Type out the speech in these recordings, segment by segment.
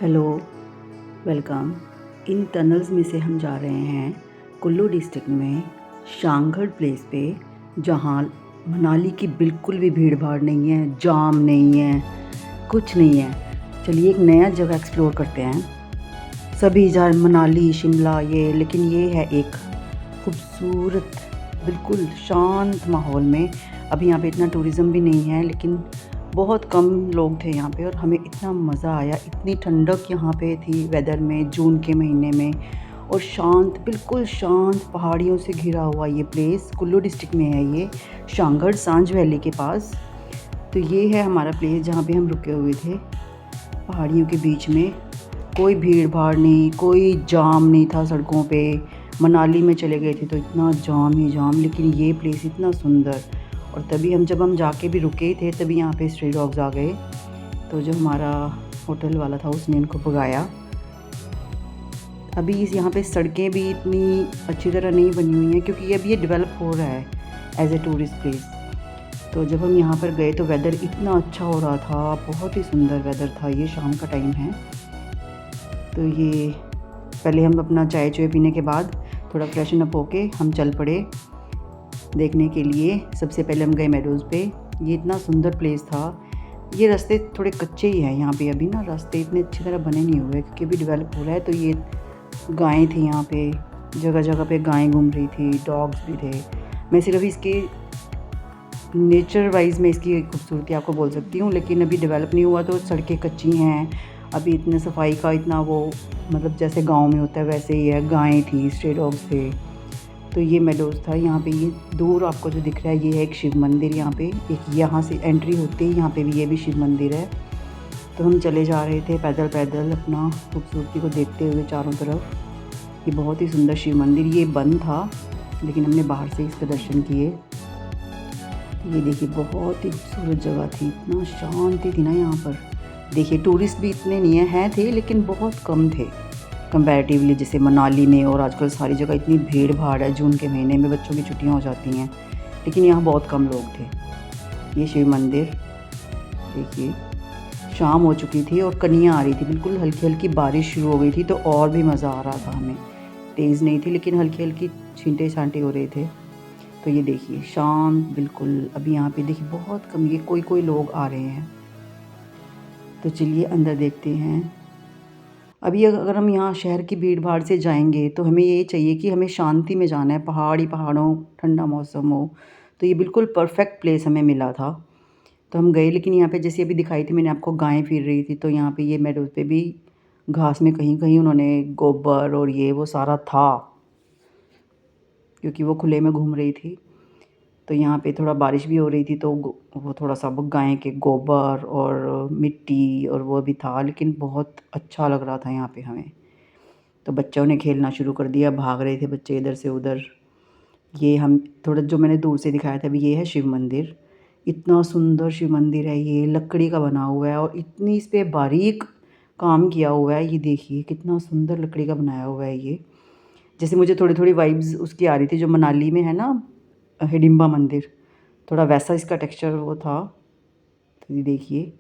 Hello, welcome. इन tunnels में से हम जा रहे हैं कुल्लू डिस्ट्रिक्ट में शांघड़ प्लेस पे, जहाँ मनाली की बिल्कुल भी भीड़ भाड़ नहीं है, जाम नहीं है, कुछ नहीं है। चलिए एक नया जगह एक्सप्लोर करते हैं। सभी जा मनाली शिमला ये, लेकिन ये है एक खूबसूरत बिल्कुल शांत माहौल में। अभी यहाँ पे इतना टूरिज़्म भी नहीं है, लेकिन बहुत कम लोग थे यहाँ पे और हमें इतना मज़ा आया। इतनी ठंडक यहाँ पे थी वेदर में, जून के महीने में, और शांत, बिल्कुल शांत, पहाड़ियों से घिरा हुआ ये प्लेस कुल्लू डिस्ट्रिक्ट में है। ये शांघड़ सांझ वैली के पास। तो ये है हमारा प्लेस जहाँ पे हम रुके हुए थे, पहाड़ियों के बीच में। कोई भीड़ भाड़ नहीं, कोई जाम नहीं था सड़कों पे। मनाली में चले गए थे तो इतना जाम ही जाम, लेकिन ये प्लेस इतना सुंदर। और तभी जब हम जाके भी रुके थे, तभी यहाँ पे स्ट्रे डॉग्स आ गए। तो जो हमारा होटल वाला था उसने इनको भगाया। अभी यहाँ पे सड़कें भी इतनी अच्छी तरह नहीं बनी हुई हैं, क्योंकि अभी ये डेवलप हो रहा है एज ए टूरिस्ट प्लेस। तो जब हम यहाँ पर गए तो वेदर इतना अच्छा हो रहा था, बहुत ही सुंदर वेदर था। ये शाम का टाइम है। तो ये पहले हम अपना चाय पीने के बाद थोड़ा फ्रेशन अप होके हम चल पड़े देखने के लिए। सबसे पहले हम गए मेडोज़ पे। ये इतना सुंदर प्लेस था। ये रास्ते थोड़े कच्चे ही हैं यहाँ पे, अभी ना रास्ते इतने अच्छी तरह बने नहीं हुए, क्योंकि अभी डेवलप हो रहा है। तो ये गायें थी यहाँ पे, जगह जगह पे गायें घूम रही थी, डॉग्स भी थे। मैं सिर्फ इसके नेचर वाइज में इसकी खूबसूरती आपको बोल सकती हूँ, लेकिन अभी डेवलप नहीं हुआ तो सड़कें कच्ची हैं। अभी इतने सफाई का इतना वो, मतलब जैसे गांव में होता है वैसे ही है। गायें थी, स्ट्रे डॉग्स थे। तो ये मेडोज़ था यहाँ पे। ये दूर आपको जो दिख रहा है ये है एक शिव मंदिर। यहाँ पे एक, यहाँ से एंट्री होती है, यहाँ पे भी ये भी शिव मंदिर है। तो हम चले जा रहे थे पैदल पैदल, अपना खूबसूरती को देखते हुए चारों तरफ। ये बहुत ही सुंदर शिव मंदिर। ये बंद था, लेकिन हमने बाहर से इसके दर्शन किए। ये देखिए बहुत ही खूबसूरत जगह थी, इतना शांति थी ना यहाँ पर। देखिए टूरिस्ट भी इतने नहीं हैं थे, लेकिन बहुत कम थे कंपैरेटिवली, जैसे मनाली में। और आजकल सारी जगह इतनी भीड़ भाड़ है, जून के महीने में बच्चों की छुट्टियाँ हो जाती हैं, लेकिन यहाँ बहुत कम लोग थे। ये शिव मंदिर देखिए, शाम हो चुकी थी और कनियाँ आ रही थी, बिल्कुल हल्की हल्की बारिश शुरू हो गई थी, तो और भी मज़ा आ रहा था हमें। तेज़ नहीं थी, लेकिन हल्की हल्की छींटे छांटे हो रहे थे। तो ये देखिए शांत बिल्कुल। अभी यहाँ पे देखिए बहुत कम, ये कोई लोग आ रहे हैं। तो चलिए अंदर देखते हैं। अभी अगर हम यहाँ शहर की भीड़ भाड़ से जाएंगे तो हमें ये चाहिए कि हमें शांति में जाना है, पहाड़ों, ठंडा मौसम हो। तो ये बिल्कुल परफेक्ट प्लेस हमें मिला था। तो हम गए, लेकिन यहाँ पे जैसे अभी दिखाई थी मैंने आपको, गायें फिर रही थी। तो यहाँ पे ये मेडोज़ पे भी घास में कहीं कहीं उन्होंने गोबर और ये वो सारा था, क्योंकि वो खुले में घूम रही थी। तो यहाँ पे थोड़ा बारिश भी हो रही थी, तो वो थोड़ा सा वो गाय के गोबर और मिट्टी और वो भी था, लेकिन बहुत अच्छा लग रहा था यहाँ पे हमें। तो बच्चों ने खेलना शुरू कर दिया, भाग रहे थे बच्चे इधर से उधर। ये हम थोड़ा जो मैंने दूर से दिखाया था अभी, ये है शिव मंदिर। इतना सुंदर शिव मंदिर है, ये लकड़ी का बना हुआ है और इतनी इस पर बारीक काम किया हुआ है। ये देखिए कितना सुंदर लकड़ी का बनाया हुआ है ये। जैसे मुझे थोड़ी थोड़ी वाइब्स उसकी आ रही थी, जो मनाली में है ना हिडिंबा मंदिर, थोड़ा वैसा इसका टेक्सचर वो था। तो ये देखिए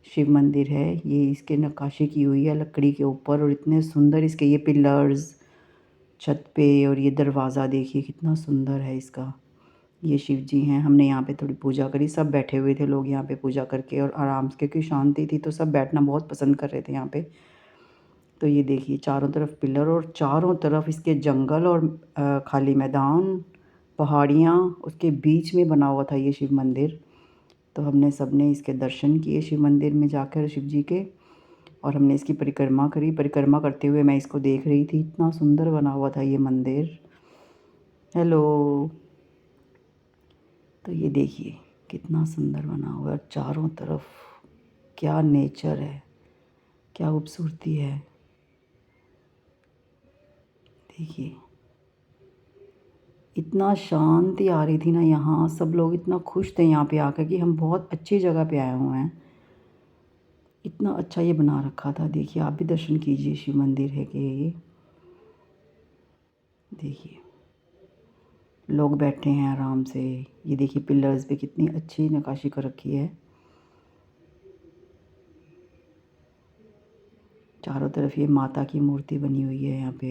शिव मंदिर है, ये इसके नक्काशी की हुई है लकड़ी के ऊपर, और इतने सुंदर इसके ये पिलर्स छत पे, और ये दरवाज़ा देखिए कितना सुंदर है इसका। ये शिव जी हैं। हमने यहाँ पे थोड़ी पूजा करी, सब बैठे हुए थे लोग यहाँ पे पूजा करके, और आराम से, क्योंकि शांति थी तो सब बैठना बहुत पसंद कर रहे थे यहाँ पे। तो ये देखिए चारों तरफ पिलर, और चारों तरफ इसके जंगल और खाली मैदान, पहाड़ियाँ, उसके बीच में बना हुआ था ये शिव मंदिर। तो हमने सब ने इसके दर्शन किए शिव मंदिर में जाकर, शिव जी के। और हमने इसकी परिक्रमा करी। परिक्रमा करते हुए मैं इसको देख रही थी, इतना सुंदर बना हुआ था ये मंदिर। हेलो। तो ये देखिए कितना सुंदर बना हुआ है, चारों तरफ क्या नेचर है, क्या खूबसूरती है। देखिए इतना शांति आ रही थी ना यहाँ, सब लोग इतना खुश थे यहाँ पे आकर कि हम बहुत अच्छी जगह पे आए हुए हैं। इतना अच्छा ये बना रखा था। देखिए आप भी दर्शन कीजिए, शिव मंदिर है कि ये देखिए लोग बैठे हैं आराम से। ये देखिए पिलर्स पे कितनी अच्छी नक्काशी कर रखी है। चारों तरफ ये माता की मूर्ति बनी हुई है यहाँ पे।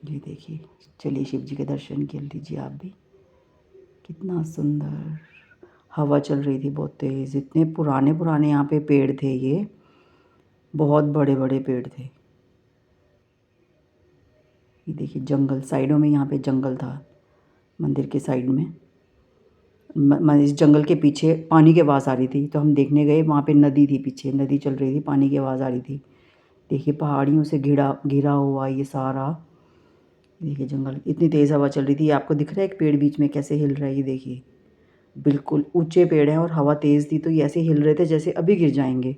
ये देखिए, चलिए शिव जी के दर्शन कर लीजिए आप भी। कितना सुंदर हवा चल रही थी बहुत तेज़। इतने पुराने पुराने यहाँ पे पेड़ थे, ये बहुत बड़े बड़े पेड़ थे। ये देखिए जंगल, साइडों में यहाँ पे जंगल था मंदिर के साइड में। इस जंगल के पीछे पानी की आवाज़ आ रही थी, तो हम देखने गए, वहाँ पे नदी थी, पीछे नदी चल रही थी, पानी की आवाज़ आ रही थी। देखिए पहाड़ियों से घिरा हुआ ये सारा। देखिए जंगल, इतनी तेज़ हवा चल रही थी। आपको दिख रहा है एक पेड़ बीच में कैसे हिल रहा है, ये देखिए। बिल्कुल ऊंचे पेड़ हैं और हवा तेज़ थी तो ये ऐसे हिल रहे थे जैसे अभी गिर जाएंगे।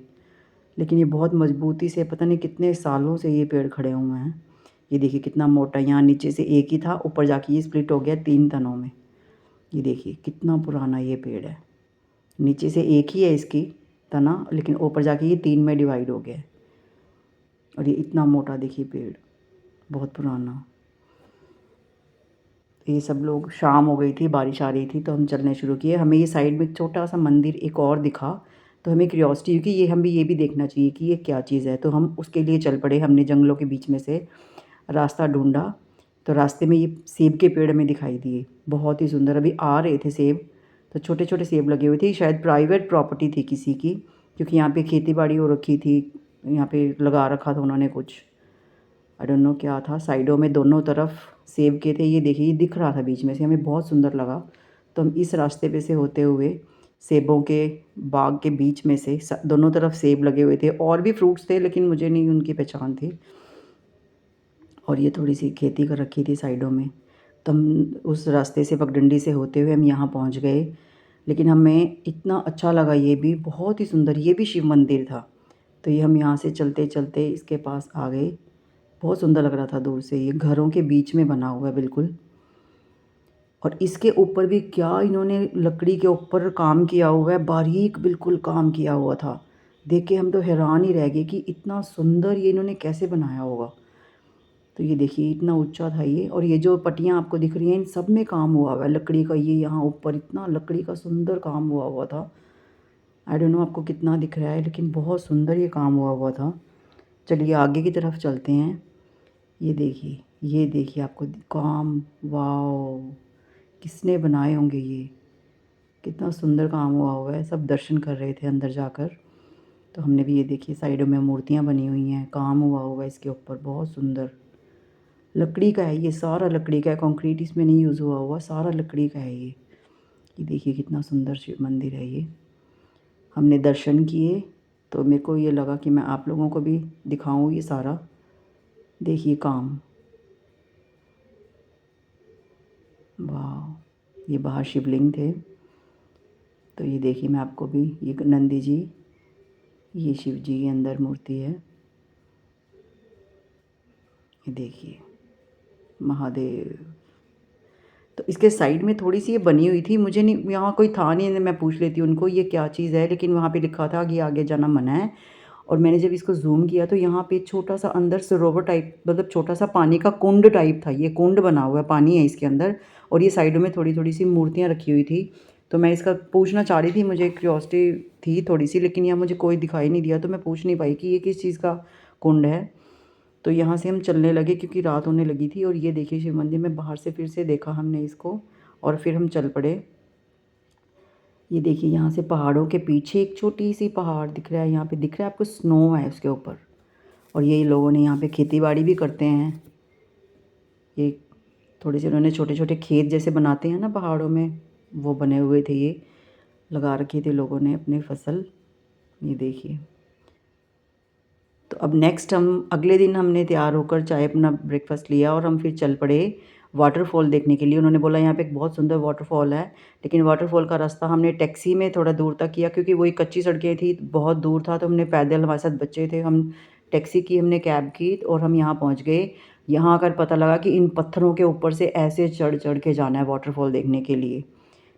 लेकिन ये बहुत मजबूती से, पता नहीं कितने सालों से ये पेड़ खड़े हुए हैं। ये देखिए कितना मोटा, यहाँ नीचे से एक ही था, ऊपर जाके ये स्प्लिट हो गया 3 तनों में। ये देखिए कितना पुराना ये पेड़ है। नीचे से एक ही है इसकी तना, लेकिन ऊपर जाके ये 3 में डिवाइड हो गया है। और ये इतना मोटा देखिए पेड़, बहुत पुराना। तो ये सब लोग, शाम हो गई थी, बारिश आ रही थी, तो हम चलने शुरू किए। हमें ये साइड में छोटा सा मंदिर एक और दिखा, तो हमें क्यूरियोसिटी हुई कि ये हम भी ये भी देखना चाहिए कि ये क्या चीज़ है। तो हम उसके लिए चल पड़े। हमने जंगलों के बीच में से रास्ता ढूंढा, तो रास्ते में ये सेब के पेड़ हमें दिखाई दिए, बहुत ही सुंदर। अभी आ रहे थे सेब, तो छोटे छोटे सेब लगे हुए थे। शायद प्राइवेट प्रॉपर्टी थी किसी की, क्योंकि यहाँ पे खेती बाड़ी हो रखी थी, यहाँ पे लगा रखा था उन्होंने कुछ, आई डोंट नो क्या था। साइडों में दोनों तरफ सेब के थे। ये देखिए, ये दिख रहा था बीच में से, हमें बहुत सुंदर लगा। तो हम इस रास्ते पे से होते हुए सेबों के बाग के बीच में से, दोनों तरफ सेब लगे हुए थे, और भी फ्रूट्स थे लेकिन मुझे नहीं उनकी पहचान थी। और ये थोड़ी सी खेती कर रखी थी साइडों में। तो हम उस रास्ते से, पगडंडी से होते हुए हम यहाँ पहुँच गए। लेकिन हमें इतना अच्छा लगा, ये भी बहुत ही सुंदर, ये भी शिव मंदिर था। तो ये हम यहाँ से चलते चलते इसके पास आ गए। बहुत सुंदर लग रहा था दूर से। ये घरों के बीच में बना हुआ है बिल्कुल। और इसके ऊपर भी क्या इन्होंने लकड़ी के ऊपर काम किया हुआ है, बारीक बिल्कुल काम किया हुआ था। देख के हम तो हैरान ही रह गए कि इतना सुंदर ये इन्होंने कैसे बनाया होगा। तो ये देखिए इतना ऊंचा था ये, और ये जो पट्टियाँ आपको दिख रही हैं इन सब में काम हुआ हुआ है लकड़ी का। ये यहाँ ऊपर इतना लकड़ी का सुंदर काम हुआ हुआ था। आई डोंट नो आपको कितना दिख रहा है, लेकिन बहुत सुंदर ये काम हुआ हुआ था। चलिए आगे की तरफ चलते हैं। ये देखिए, ये देखिए आपको काम, वाओ, किसने बनाए होंगे ये, कितना सुंदर काम हुआ हुआ है। सब दर्शन कर रहे थे अंदर जाकर। तो हमने भी, ये देखिए साइडों में मूर्तियाँ बनी हुई हैं, काम हुआ हुआ है इसके ऊपर, बहुत सुंदर। लकड़ी का है ये, सारा लकड़ी का है, कंक्रीट इसमें नहीं यूज़ हुआ हुआ, सारा लकड़ी का है ये देखिए कितना सुंदर शिव मंदिर है ये। हमने दर्शन किए, तो मेरे को ये लगा कि मैं आप लोगों को भी दिखाऊं ये सारा। देखिए काम, वाह। ये बाहर शिवलिंग थे। तो ये देखिए मैं आपको भी, ये नंदी जी, ये शिव जी की अंदर मूर्ति है। ये देखिए महादेव। तो इसके साइड में थोड़ी सी ये बनी हुई थी, मुझे नहीं, यहाँ कोई था नहीं, मैं पूछ लेती उनको ये क्या चीज़ है, लेकिन वहाँ पे लिखा था कि आगे जाना मना है। और मैंने जब इसको जूम किया तो यहाँ पे छोटा सा अंदर सरोवर टाइप, मतलब छोटा सा पानी का कुंड टाइप था। ये कुंड बना हुआ है, पानी है इसके अंदर, और ये साइडों में थोड़ी थोड़ी सी मूर्तियाँ रखी हुई थी। तो मैं इसका पूछना चाह रही थी, मुझे क्यूरियोसिटी थी थोड़ी सी, लेकिन यहाँ मुझे कोई दिखाई नहीं दिया, तो मैं पूछ नहीं पाई कि ये किस चीज़ का कुंड है। तो यहाँ से हम चलने लगे क्योंकि रात होने लगी थी। और ये देखिए शिव मंदिर में बाहर से फिर से देखा हमने इसको, और फिर हम चल पड़े। ये देखिए यहाँ से पहाड़ों के पीछे एक छोटी सी पहाड़ दिख रहा है, यहाँ पे दिख रहा है आपको, स्नो है उसके ऊपर। और ये लोगों ने यहाँ पे खेती बाड़ी भी करते हैं। ये थोड़े से उन्होंने छोटे छोटे खेत जैसे बनाते हैं ना पहाड़ों में, वो बने हुए थे, ये लगा रखे थे लोगों ने अपनी फसल। ये देखिए। तो अब नेक्स्ट हम अगले दिन हमने तैयार होकर चाय अपना ब्रेकफास्ट लिया और हम फिर चल पड़े वाटरफॉल देखने के लिए। उन्होंने बोला यहाँ पे एक बहुत सुंदर वाटरफॉल है, लेकिन वाटरफॉल का रास्ता हमने टैक्सी में थोड़ा दूर तक किया, क्योंकि वही कच्ची सड़कें थी, बहुत दूर था। तो हमने पैदल, हमारे साथ बच्चे थे, हम टैक्सी की, हमने कैब की, और हम यहाँ पहुँच गए। यहाँ आकर पता लगा कि इन पत्थरों के ऊपर से ऐसे चढ़ चढ़ के जाना है वाटरफॉल देखने के लिए।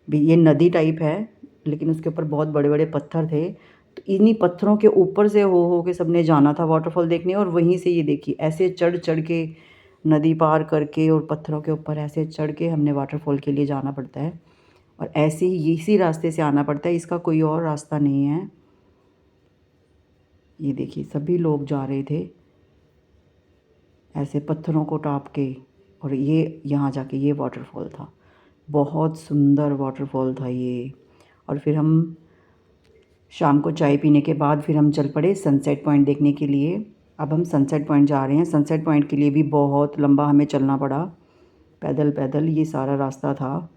भी ये नदी टाइप है, लेकिन उसके ऊपर बहुत बड़े बड़े पत्थर थे। तो इन्हीं पत्थरों के ऊपर से हो के सबने जाना था वाटरफॉल देखने, और वहीं से ये देखिए ऐसे चढ़ चढ़ के नदी पार करके और पत्थरों के ऊपर ऐसे चढ़ के हमने वाटरफॉल के लिए जाना पड़ता है, और ऐसे ही इसी रास्ते से आना पड़ता है, इसका कोई और रास्ता नहीं है। ये देखिए सभी लोग जा रहे थे ऐसे पत्थरों को टाप के, और ये यहाँ जाके ये वाटरफॉल था। बहुत सुंदर वाटरफॉल था ये। और फिर हम शाम को चाय पीने के बाद फिर हम चल पड़े सनसेट पॉइंट देखने के लिए। अब हम सनसेट पॉइंट जा रहे हैं। सनसेट पॉइंट के लिए भी बहुत लंबा हमें चलना पड़ा, पैदल पैदल ये सारा रास्ता था।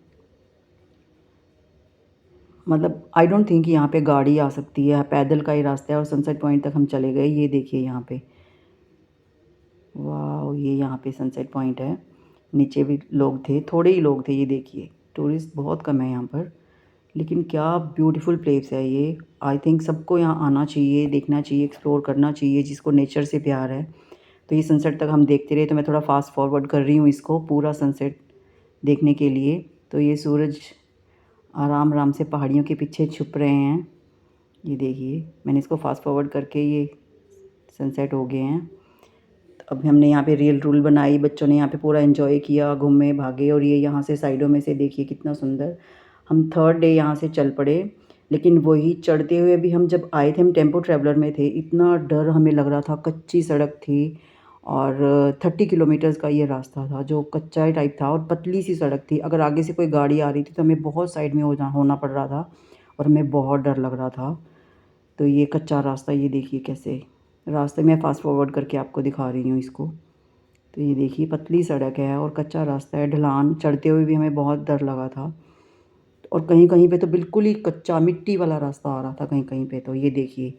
मतलब आई डोंट थिंक यहाँ पे गाड़ी आ सकती है, पैदल का ही रास्ता है और सनसेट पॉइंट तक हम चले गए। ये देखिए यहाँ पे, वाह, ये यहाँ पे सनसेट पॉइंट है। नीचे भी लोग थे, थोड़े ही लोग थे, ये देखिए टूरिस्ट बहुत कम है यहाँ पर, लेकिन क्या ब्यूटीफुल प्लेस है ये। आई थिंक सबको यहाँ आना चाहिए, देखना चाहिए, एक्सप्लोर करना चाहिए, जिसको नेचर से प्यार है। तो ये सनसेट तक हम देखते रहे, तो मैं थोड़ा फास्ट फॉरवर्ड कर रही हूँ इसको पूरा सनसेट देखने के लिए। तो ये सूरज आराम आराम से पहाड़ियों के पीछे छुप रहे हैं। ये देखिए मैंने इसको फास्ट फॉरवर्ड करके ये सनसेट हो गए हैं। तो अब हमने यहाँ पे रियल रूल बनाई, बच्चों ने यहाँ पे पूरा एंजॉय किया, घूमे भागे। और ये यहाँ से साइडों में से देखिए कितना सुंदर। हम थर्ड डे यहाँ से चल पड़े, लेकिन वही चढ़ते हुए भी हम जब आए थे, हम टेम्पो ट्रैवलर में थे, इतना डर हमें लग रहा था। कच्ची सड़क थी और 30 किलोमीटर्स का ये रास्ता था जो कच्चा टाइप था, और पतली सी सड़क थी। अगर आगे से कोई गाड़ी आ रही थी तो हमें बहुत साइड में होना पड़ रहा था, और हमें बहुत डर लग रहा था। तो ये कच्चा रास्ता, ये देखिए कैसे रास्ते में फ़ास्ट फॉरवर्ड करके आपको दिखा रही हूँ इसको। तो ये देखिए पतली सड़क है और कच्चा रास्ता है, ढलान चढ़ते हुए भी हमें बहुत डर लगा था। और कहीं कहीं पे तो बिल्कुल ही कच्चा मिट्टी वाला रास्ता आ रहा था कहीं कहीं पे। तो ये देखिए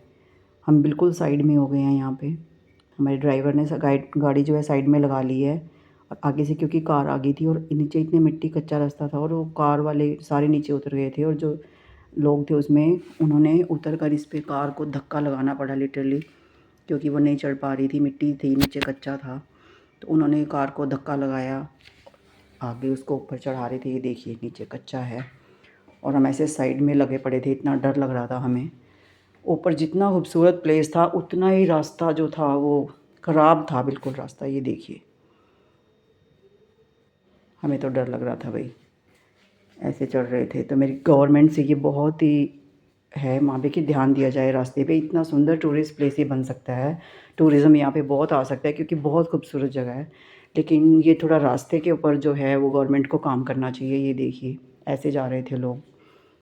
हम बिल्कुल साइड में हो गए हैं यहाँ पे। हमारे ड्राइवर ने गाड़ी जो है साइड में लगा ली है, और आगे से क्योंकि कार आ गई थी और नीचे इतने मिट्टी कच्चा रास्ता था, और वो कार वाले सारे नीचे उतर गए थे, और जो लोग थे उसमें उन्होंने उतर कर इस पे कार को धक्का लगाना पड़ा लिटरली, क्योंकि वो नहीं चढ़ पा रही थी, मिट्टी थी नीचे, कच्चा था। तो उन्होंने कार को धक्का लगाया, आगे उसको ऊपर चढ़ा रहे थे। ये देखिए नीचे कच्चा है, और हम ऐसे साइड में लगे पड़े थे, इतना डर लग रहा था हमें। ऊपर जितना खूबसूरत प्लेस था उतना ही रास्ता जो था वो ख़राब था बिल्कुल रास्ता। ये देखिए हमें तो डर लग रहा था भाई, ऐसे चढ़ रहे थे। तो मेरी गवर्नमेंट से ये बहुत ही है वहाँ पे कि ध्यान दिया जाए रास्ते पे। इतना सुंदर टूरिस्ट प्लेस ये बन सकता है, टूरिज़्म यहाँ पे बहुत आ सकता है क्योंकि बहुत खूबसूरत जगह है। लेकिन ये थोड़ा रास्ते के ऊपर जो है वो गवर्नमेंट को काम करना चाहिए। ये देखिए ऐसे जा रहे थे लोग।